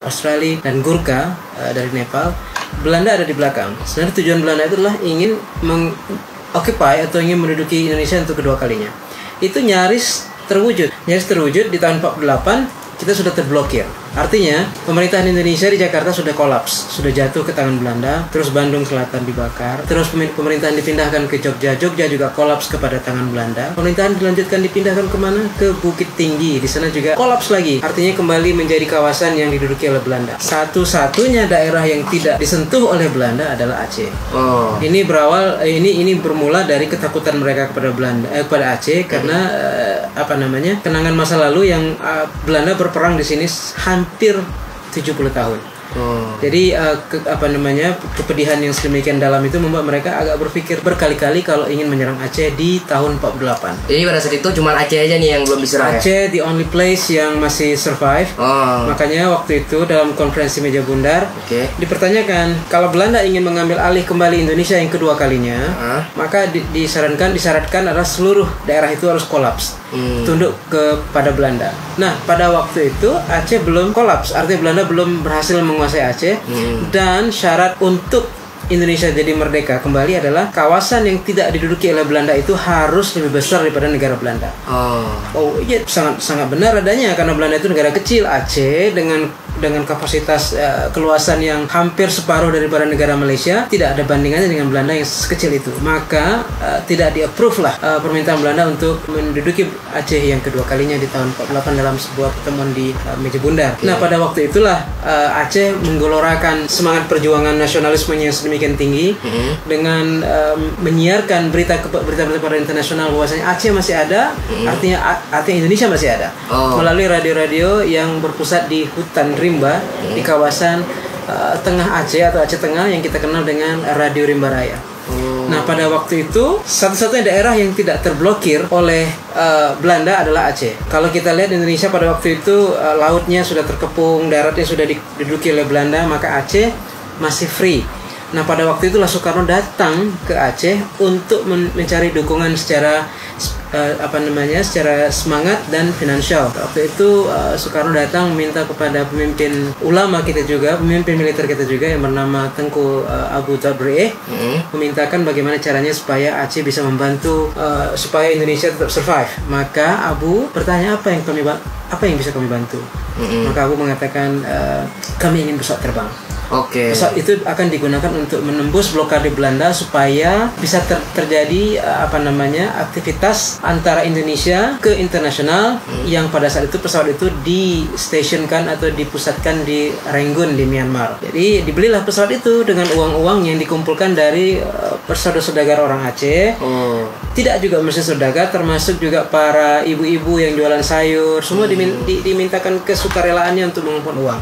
Australia dan Gurkha dari Nepal. Belanda ada di belakang. Sebenarnya tujuan Belanda itu adalah ingin occupy atau ingin menduduki Indonesia untuk kedua kalinya. Itu nyaris terwujud di tahun 48. Kita sudah terblokir. Artinya pemerintahan Indonesia di Jakarta sudah kolaps, sudah jatuh ke tangan Belanda. Terus Bandung Selatan dibakar. Terus pemerintahan dipindahkan ke Jogja. Jogja juga kolaps kepada tangan Belanda. Pemerintahan dilanjutkan dipindahkan kemana? Ke Bukit Tinggi. Di sana juga kolaps lagi. Artinya kembali menjadi kawasan yang diduduki oleh Belanda. Satu-satunya daerah yang tidak disentuh oleh Belanda adalah Aceh. Ini bermula dari ketakutan mereka kepada kepada Aceh karena kenangan masa lalu yang Belanda berperang di sini hampir 70 tahun. Jadi kepedihan yang sedemikian dalam itu membuat mereka agak berpikir berkali-kali kalau ingin menyerang Aceh di tahun 48. Jadi pada saat itu cuma Aceh aja nih yang belum diserang. Aceh the only place yang masih survive. Makanya waktu itu dalam konferensi meja bundar dipertanyakan kalau Belanda ingin mengambil alih kembali Indonesia yang kedua kalinya, maka disyaratkan adalah seluruh daerah itu harus kolaps, tunduk kepada Belanda. Nah, pada waktu itu Aceh belum kolaps, artinya Belanda belum berhasil menguasai Aceh, dan syarat untuk Indonesia jadi merdeka kembali adalah kawasan yang tidak diduduki oleh Belanda itu harus lebih besar daripada negara Belanda. Iya, sangat benar adanya, karena Belanda itu negara kecil. Aceh dengan kapasitas keluasan yang hampir separuh daripada negara Malaysia, tidak ada bandingannya dengan Belanda yang sekecil itu. Maka tidak di-approve lah permintaan Belanda untuk menduduki Aceh yang kedua kalinya di tahun 48 dalam sebuah pertemuan di meja bundar. Nah, pada waktu itulah Aceh menggelorakan semangat perjuangan nasionalismenya yang sedemikian tinggi dengan menyiarkan berita pada internasional bahwasanya Aceh masih ada, artinya Indonesia masih ada, melalui radio-radio yang berpusat di hutan rimba di kawasan tengah Aceh atau Aceh Tengah yang kita kenal dengan Radio Rimba Raya. Nah, pada waktu itu satu-satunya daerah yang tidak terblokir oleh Belanda adalah Aceh. Kalau kita lihat Indonesia pada waktu itu lautnya sudah terkepung, daratnya sudah diduduki oleh Belanda, maka Aceh masih free. Nah, pada waktu itulah Soekarno datang ke Aceh untuk mencari dukungan secara secara semangat dan finansial. Waktu itu Soekarno datang meminta kepada pemimpin ulama kita juga, pemimpin militer kita juga yang bernama Tengku Abu Tabri'eh, memintakan bagaimana caranya supaya Aceh bisa membantu supaya Indonesia tetap survive. Maka Abu bertanya apa yang bisa kami bantu. Maka Abu mengatakan kami ingin pesawat terbang. Pesawat itu akan digunakan untuk menembus blokade Belanda supaya bisa terjadi aktivitas antara Indonesia ke internasional, yang pada saat itu pesawat itu di-stationkan atau dipusatkan di Rangoon di Myanmar. Jadi dibelilah pesawat itu dengan uang-uang yang dikumpulkan dari saudara-saudara orang Aceh. Tidak juga mesti saudara, termasuk juga para ibu-ibu yang jualan sayur, semua dimintakan kesukarelaannya untuk mengumpulkan uang.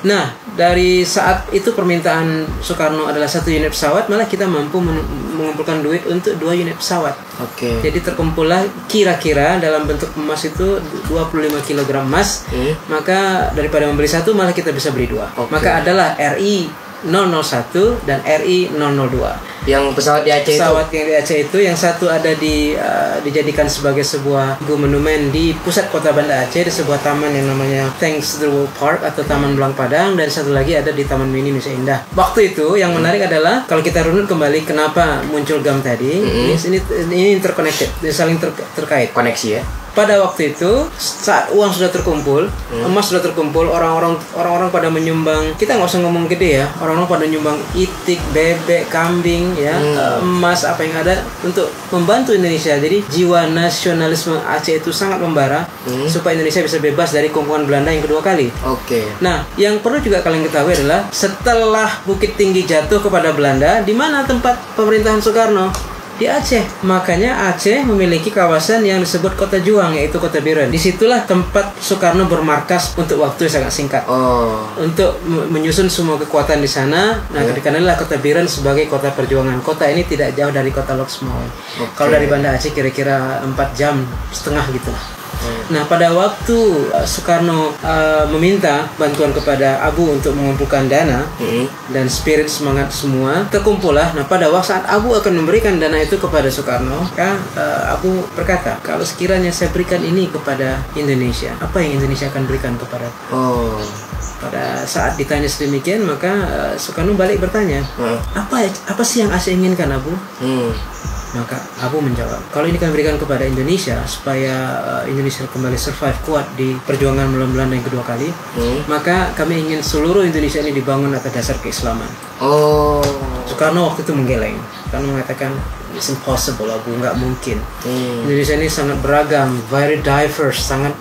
Nah, dari saat itu permintaan Soekarno adalah 1 unit pesawat, malah kita mampu mengumpulkan duit untuk 2 unit pesawat. Jadi terkumpullah kira-kira dalam bentuk emas itu 25 kg emas. Maka daripada membeli 1, malah kita bisa beli 2. Maka adalah RI 001 dan RI 002. Yang pesawat di Aceh yang di Aceh itu, yang satu ada dijadikan sebagai sebuah monumen di pusat kota Banda Aceh, di sebuah taman yang namanya Thanks to the World Park atau Taman Belang Padang, dan satu lagi ada di Taman Mini Nusa Indah. Waktu itu yang menarik adalah kalau kita runut kembali kenapa muncul GAM tadi, ini interconnected, saling terkait, koneksi ya. Pada waktu itu saat uang sudah terkumpul, emas sudah terkumpul, orang-orang pada menyumbang. Kita nggak usah ngomong gede ya, orang-orang pada nyumbang itik, bebek, kambing, ya, emas, apa yang ada untuk membantu Indonesia. Jadi jiwa nasionalisme Aceh itu sangat membara supaya Indonesia bisa bebas dari kungkungan Belanda yang kedua kali. Nah, yang perlu juga kalian ketahui adalah setelah Bukit Tinggi jatuh kepada Belanda, di mana tempat pemerintahan Soekarno? Di Aceh. Makanya Aceh memiliki kawasan yang disebut Kota Juang, yaitu Kota Biren. Disitulah tempat Soekarno bermarkas untuk waktu yang sangat singkat, untuk menyusun semua kekuatan di sana. Nah, karena Kota Biren sebagai kota perjuangan. Kota ini tidak jauh dari Kota Lok Sumawe. Kalau dari Banda Aceh kira-kira 4,5 jam gitu lah. Nah, pada waktu Soekarno meminta bantuan kepada Abu untuk mengumpulkan dana dan spirit semangat semua terkumpullah. Nah, pada saat Abu akan memberikan dana itu kepada Soekarno, Abu berkata, kalau sekiranya saya berikan ini kepada Indonesia, apa yang Indonesia akan berikan kepada pada saat ditanya sedemikian, maka Soekarno balik bertanya, apa sih yang Aceh inginkan, Abu? Maka Abu menjawab, kalau ini kami berikan kepada Indonesia supaya Indonesia kembali survive kuat di perjuangan melawan Belanda yang kedua kali, maka kami ingin seluruh Indonesia ini dibangun atas dasar keislaman. Soekarno waktu itu menggeleng karena mengatakan it's impossible, Abu, nggak mungkin. Indonesia ini sangat beragam, very diverse, sangat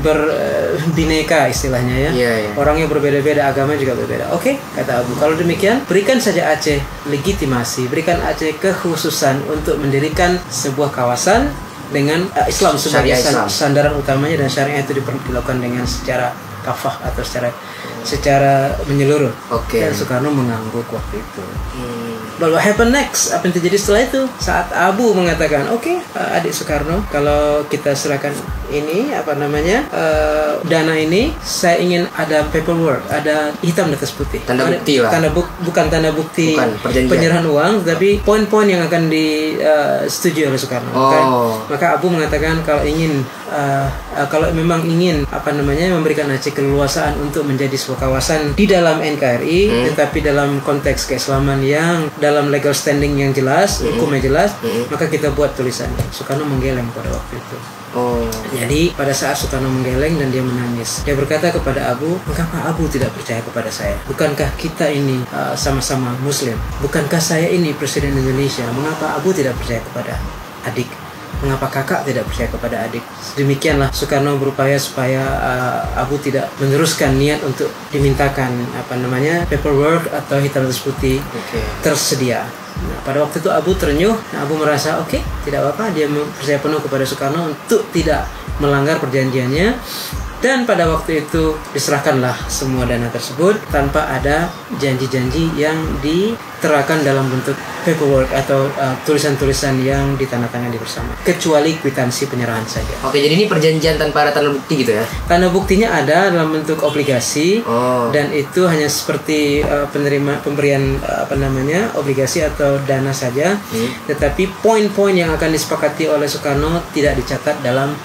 berbineka istilahnya ya. Orangnya berbeda-beda, agama juga berbeda. Oke, kata Abu, kalau demikian berikan saja Aceh legitimasi, berikan Aceh kekhususan untuk mendirikan sebuah kawasan dengan Islam sebagai sandaran utamanya, dan syariah itu dilakukan dengan secara kafah atau secara menyeluruh. Dan Soekarno mengangguk waktu itu. But what happened next? Apa yang terjadi setelah itu? Saat Abu mengatakan, adik Soekarno, kalau kita serahkan ini dana ini, saya ingin ada paperwork, ada hitam di atas putih. Tanda bukti lah. Bukan tanda bukti penyerahan uang, tapi poin-poin yang akan disetujui oleh Soekarno. Maka Abu mengatakan kalau memang ingin memberikan Aceh keleluasaan untuk menjadi sebuah kawasan di dalam NKRI, tetapi dalam konteks keislaman yang dalam legal standing yang jelas, hukumnya jelas, maka kita buat tulisan. Soekarno menggeleng pada waktu itu. Jadi pada saat Soekarno menggeleng dan dia menangis, dia berkata kepada Abu, mengapa Abu tidak percaya kepada saya? Bukankah kita ini sama-sama Muslim? Bukankah saya ini Presiden Indonesia? Mengapa Abu tidak percaya kepada adik? Mengapa kakak tidak percaya kepada adik? Demikianlah Soekarno berupaya supaya Abu tidak meneruskan niat untuk dimintakan paperwork atau hitam atas putih tersedia. Pada waktu itu Abu ternyuh. Abu merasa tidak apa-apa, dia percaya penuh kepada Soekarno untuk tidak melanggar perjanjiannya. Dan pada waktu itu diserahkanlah semua dana tersebut tanpa ada janji-janji yang diterapkan dalam bentuk paperwork atau tulisan-tulisan yang ditandatangani bersama, kecuali kwitansi penyerahan saja. Jadi ini perjanjian tanpa ada tanda bukti gitu ya? Tanda buktinya ada dalam bentuk obligasi, dan itu hanya seperti pemberian obligasi atau dana saja. Tetapi poin-poin yang akan disepakati oleh Soekarno tidak dicatat dalam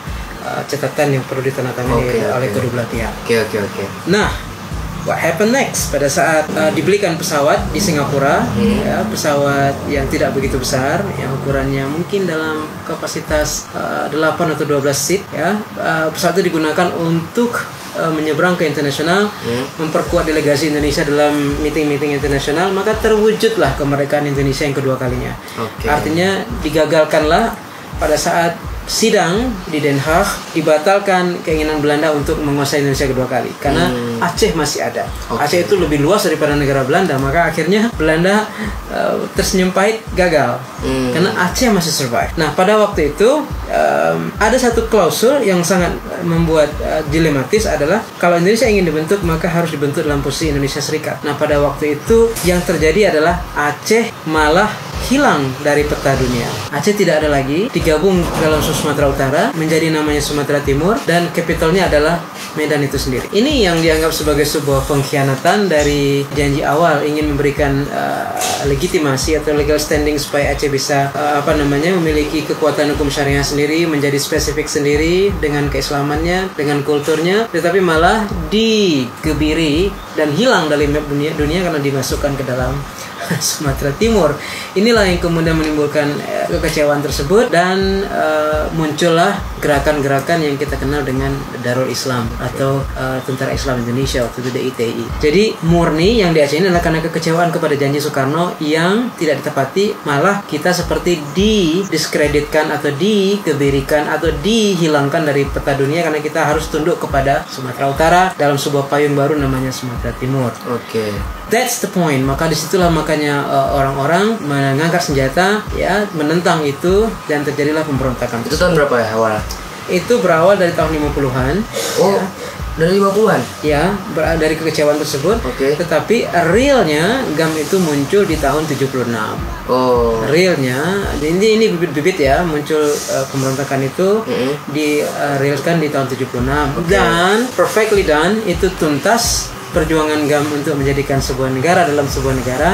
catatan yang perlu ditandatangani oleh kedua belah pihak. Nah, what happened next? Pada saat dibelikan pesawat di Singapura, pesawat yang tidak begitu besar, yang ukurannya mungkin dalam kapasitas 8 atau 12 seat, pesawat itu digunakan untuk menyeberang ke internasional, memperkuat delegasi Indonesia dalam meeting-meeting internasional, maka terwujudlah kemerdekaan Indonesia yang kedua kalinya. Artinya digagalkanlah pada saat sidang di Den Haag, dibatalkan keinginan Belanda untuk menguasai Indonesia kedua kali karena Aceh masih ada. Aceh itu lebih luas daripada negara Belanda, maka akhirnya Belanda tersenyum pahit, gagal karena Aceh masih survive. Nah, pada waktu itu ada satu klausul yang sangat membuat dilematis, adalah kalau Indonesia ingin dibentuk maka harus dibentuk dalam posisi Indonesia Serikat. Nah, pada waktu itu yang terjadi adalah Aceh malah hilang dari peta dunia. Aceh tidak ada lagi, digabung dalam Sumatera Utara menjadi namanya Sumatera Timur, dan capitalnya adalah Medan itu sendiri. Ini yang dianggap sebagai sebuah pengkhianatan dari janji awal, ingin memberikan legitimasi atau legal standing supaya Aceh bisa memiliki kekuatan hukum syariah sendiri, menjadi spesifik sendiri dengan keislamannya, dengan kulturnya, tetapi malah digebiri dan hilang dari map dunia karena dimasukkan ke dalam Sumatera Timur. Inilah yang kemudian menimbulkan kekecewaan tersebut, dan muncullah gerakan-gerakan yang kita kenal dengan Darul Islam atau Tentara Islam Indonesia, waktu itu DITI. Jadi murni yang di Aceh ini adalah karena kekecewaan kepada janji Soekarno yang tidak ditepati, malah kita seperti didiskreditkan atau dikebirikan atau dihilangkan dari peta dunia karena kita harus tunduk kepada Sumatera Utara dalam sebuah payung baru namanya Sumatera Timur. That's the point. Maka disitulah makanya orang-orang mengangkat senjata, menentang itu, dan terjadilah pemberontakan. Itu tahun berapa ya awal? Itu berawal dari tahun 50-an. Dari 50-an? Ya, dari kekecewaan tersebut. Tetapi realnya GAM itu muncul di tahun 76. Realnya, ini bibit-bibit ya, muncul pemberontakan itu di-realkan di tahun 76. Dan perfectly done, itu tuntas perjuangan GAM untuk menjadikan sebuah negara dalam sebuah negara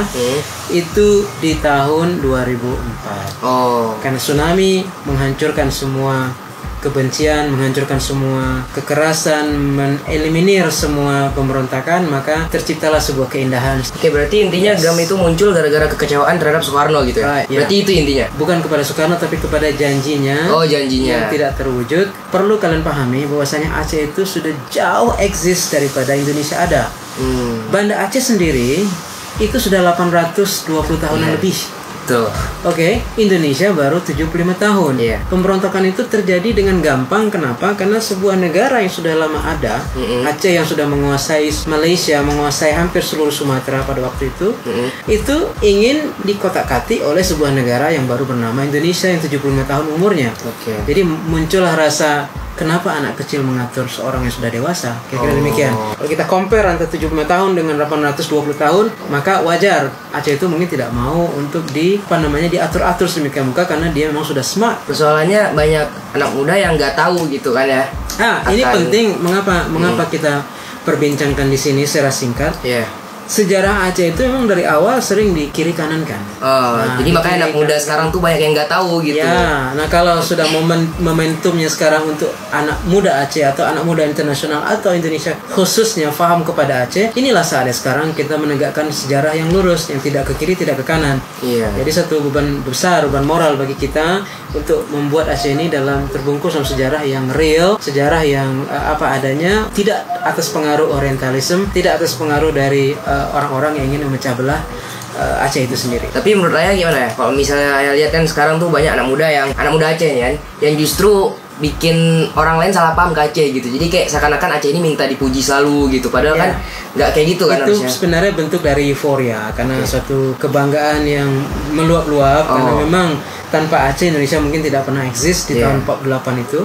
itu di tahun 2004. Karena tsunami menghancurkan semua kebencian, menghancurkan semua kekerasan, mengeliminir semua pemberontakan, maka terciptalah sebuah keindahan. Oke, berarti intinya GAM itu muncul gara-gara kekecewaan terhadap Soekarno gitu ya? Berarti itu intinya? Bukan kepada Soekarno, tapi kepada janjinya. Oh, janjinya. Yang tidak terwujud. Perlu kalian pahami bahwasanya Aceh itu sudah jauh eksis daripada Indonesia ada. Banda Aceh sendiri itu sudah 820 tahunan lebih. Tuh. Oke, Indonesia baru 75 tahun. Pemberontakan itu terjadi dengan gampang. Kenapa? Karena sebuah negara yang sudah lama ada, Aceh yang sudah menguasai Malaysia, menguasai hampir seluruh Sumatera pada waktu itu ingin dikotak-katik oleh sebuah negara yang baru bernama Indonesia yang 75 tahun umurnya. Jadi muncullah rasa, kenapa anak kecil mengatur seorang yang sudah dewasa? Kira-kira demikian. Kalau kita compare antara 75 tahun dengan 820 tahun, maka wajar Aceh itu mungkin tidak mau untuk diatur-atur sedemikian rupa karena dia memang sudah smart. Persoalannya banyak anak muda yang nggak tahu gitu kan ya. Ini penting. Mengapa kita perbincangkan di sini secara singkat? Sejarah Aceh itu memang dari awal sering di kiri kanan kan. Jadi makanya anak muda sekarang tuh banyak yang nggak tahu gitu. Nah kalau sudah momentumnya sekarang untuk anak muda Aceh atau anak muda internasional atau Indonesia khususnya paham kepada Aceh, inilah saatnya sekarang kita menegakkan sejarah yang lurus, yang tidak ke kiri tidak ke kanan. Jadi satu beban besar, beban moral bagi kita untuk membuat Aceh ini terbungkus dalam sejarah yang real, sejarah yang apa adanya, tidak atas pengaruh orientalisme, tidak atas pengaruh dari orang-orang yang ingin memecah belah Aceh itu sendiri. Tapi menurut Ayah gimana ya? Kalau misalnya Ayah lihat kan sekarang tuh banyak anak muda Aceh kan, yang justru bikin orang lain salah paham ke Aceh gitu. Jadi kayak seakan-akan Aceh ini minta dipuji selalu gitu. Padahal kan nggak kayak gitu kan itu harusnya. Sebenarnya bentuk dari euforia karena suatu kebanggaan yang meluap-luap karena memang tanpa Aceh Indonesia mungkin tidak pernah eksis di tahun 48 itu.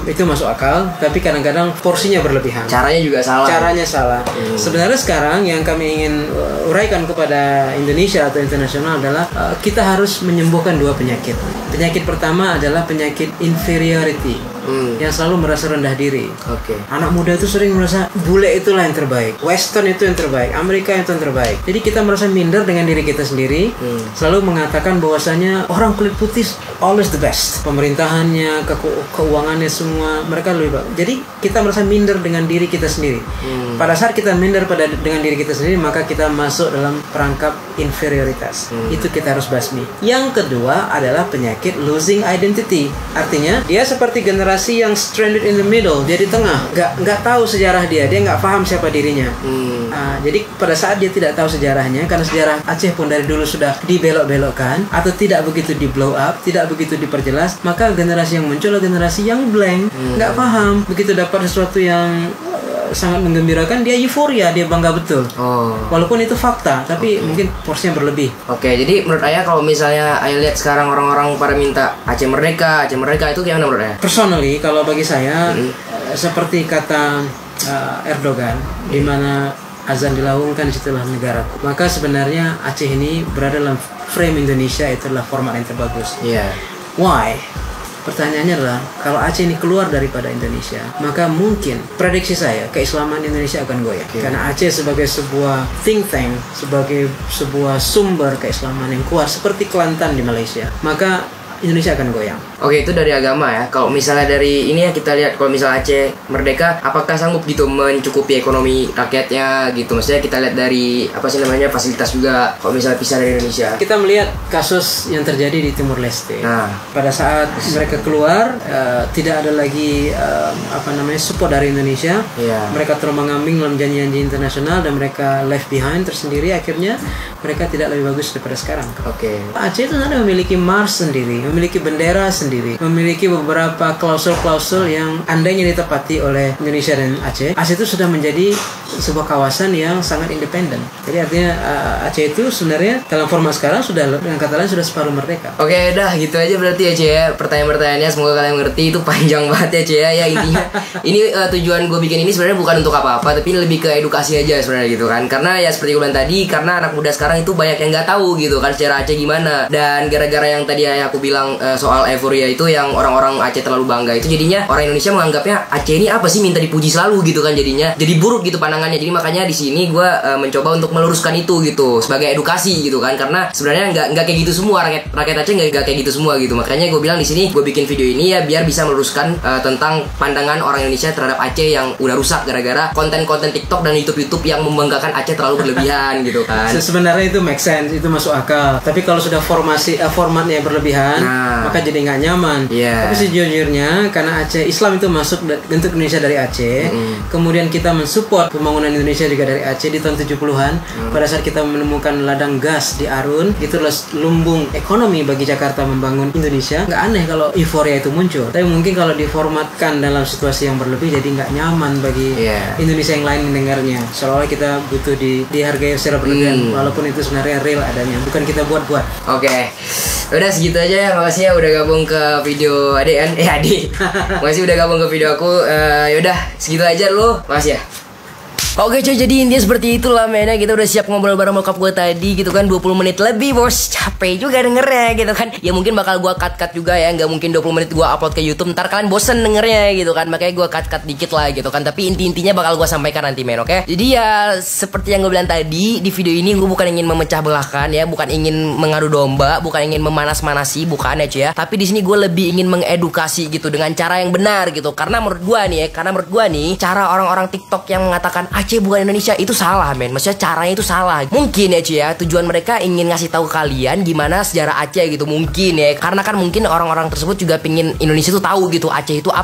Itu masuk akal, tapi kadang-kadang porsinya berlebihan. Caranya juga salah. Caranya salah. Sebenarnya sekarang yang kami ingin uraikan kepada Indonesia atau internasional adalah kita harus menyembuhkan dua penyakit. Penyakit pertama adalah penyakit inferiority. Yang selalu merasa rendah diri. Anak muda itu sering merasa bule itulah yang terbaik, Western itu yang terbaik, Amerika itu yang terbaik. Jadi kita merasa minder dengan diri kita sendiri. Selalu mengatakan bahwasanya orang kulit putih always the best. Pemerintahannya, keuangannya semua mereka lebih baik. Jadi kita merasa minder dengan diri kita sendiri. Pada saat kita minder dengan diri kita sendiri, maka kita masuk dalam perangkap inferioritas. Itu kita harus basmi. Yang kedua adalah penyakit losing identity. Artinya dia seperti generasi yang stranded in the middle, dia di tengah, nggak tahu sejarah dia nggak paham siapa dirinya. Jadi pada saat dia tidak tahu sejarahnya, karena sejarah Aceh pun dari dulu sudah dibelok-belokkan atau tidak begitu di blow up, tidak begitu diperjelas, maka generasi yang muncul adalah generasi yang blank, nggak paham. Begitu dapat sesuatu yang sangat menggembirakan, dia euforia, dia bangga betul. Walaupun itu fakta, tapi mungkin porsinya berlebih. Jadi menurut Ayah kalau misalnya Ayah lihat sekarang orang-orang pada minta Aceh merdeka itu gimana menurut Ayah? Personally, kalau bagi saya seperti kata Erdogan, di mana azan dilaungkan disitulah negaraku. Maka sebenarnya Aceh ini berada dalam frame Indonesia, itu adalah format yang terbagus. Why? Pertanyaannya adalah, kalau Aceh ini keluar daripada Indonesia, maka mungkin prediksi saya keislaman Indonesia akan goyah. Karena Aceh sebagai sebuah think tank, sebagai sebuah sumber keislaman yang kuat seperti Kelantan di Malaysia, maka Indonesia akan goyang. Itu dari agama ya. Kalau misalnya dari ini ya kita lihat, kalau misalnya Aceh merdeka, apakah sanggup gitu mencukupi ekonomi rakyatnya gitu? Maksudnya kita lihat dari fasilitas juga. Kalau misalnya pisah dari Indonesia, kita melihat kasus yang terjadi di Timur Leste. Pada saat mereka keluar, tidak ada lagi support dari Indonesia. Mereka terombang-ambing dalam janji-janji internasional dan mereka left behind tersendiri. Akhirnya mereka tidak lebih bagus daripada sekarang. Aceh itu sebenarnya memiliki Mars sendiri, memiliki bendera sendiri, memiliki beberapa klausul-klausul yang andainya ditepati oleh Indonesia dan Aceh itu sudah menjadi sebuah kawasan yang sangat independen. Jadi artinya Aceh itu sebenarnya dalam format sekarang sudah, dengan kata lain, sudah separuh merdeka. Dah gitu aja berarti ya Ceh ya. Pertanyaan-pertanyaannya semoga kalian mengerti, itu panjang banget ya Ceh ya. Intinya ini tujuan gue bikin ini sebenarnya bukan untuk apa-apa, tapi lebih ke edukasi aja sebenarnya gitu kan. Karena ya seperti gue bilang tadi, karena anak muda sekarang itu banyak yang nggak tahu gitu kan secara Aceh gimana. Dan gara-gara yang tadi aku bilang soal euforia euforia itu yang orang-orang Aceh terlalu bangga itu, jadinya orang Indonesia menganggapnya Aceh ini apa sih minta dipuji selalu gitu kan, jadinya jadi buruk gitu pandangannya. Jadi makanya di sini gue mencoba untuk meluruskan itu gitu sebagai edukasi gitu kan, karena sebenarnya nggak kayak gitu semua, rakyat Aceh nggak kayak gitu semua gitu. Makanya gue bilang di sini gue bikin video ini ya biar bisa meluruskan tentang pandangan orang Indonesia terhadap Aceh yang udah rusak gara-gara konten-konten TikTok dan YouTube yang membanggakan Aceh terlalu berlebihan gitu kan. Sebenarnya itu make sense, itu masuk akal. Tapi kalau sudah formatnya berlebihan, maka jadi nggak nyaman. Tapi sejujurnya karena Aceh Islam itu masuk bentuk Indonesia dari Aceh, kemudian kita mensupport pembangunan Indonesia juga dari Aceh di tahun 70-an. Pada saat kita menemukan ladang gas di Arun, itu adalah lumbung ekonomi bagi Jakarta membangun Indonesia. Nggak aneh kalau euforia itu muncul. Tapi mungkin kalau diformatkan dalam situasi yang berlebih, jadi nggak nyaman bagi Indonesia yang lain mendengarnya. Seolah-olah kita butuh dihargai secara berlebihan, walaupun itu sebenarnya real adanya, bukan kita buat-buat. Oke. Udah segitu aja ya, makasih ya udah gabung ke video Ade kan? Ade. Makasih udah gabung ke video aku. Yaudah segitu aja dulu. Makasih ya. Oke cuy, jadi intinya seperti itulah mainnya. Kita udah siap ngobrol bareng bokap gue tadi gitu kan, 20 menit lebih bos. Capek juga dengernya gitu kan. Ya mungkin bakal gue cut juga ya, nggak mungkin 20 menit gue upload ke YouTube, ntar kalian bosen dengernya gitu kan. Makanya gue cut dikit lah gitu kan. Tapi intinya bakal gue sampaikan nanti men, oke? Jadi ya seperti yang gue bilang tadi, di video ini gue bukan ingin memecah belahkan ya, bukan ingin mengadu domba, bukan ingin memanas-manasi, bukan ya cuy ya. Tapi di sini gue lebih ingin mengedukasi gitu dengan cara yang benar gitu. Karena menurut gue nih cara orang-orang TikTok yang mengatakan Aceh bukan Indonesia itu salah men, maksudnya caranya itu salah. Mungkin ya cuy ya, tujuan mereka ingin ngasih tahu kalian gimana sejarah Aceh gitu, mungkin ya, karena kan mungkin orang-orang tersebut juga pingin Indonesia tuh tahu gitu Aceh itu apa.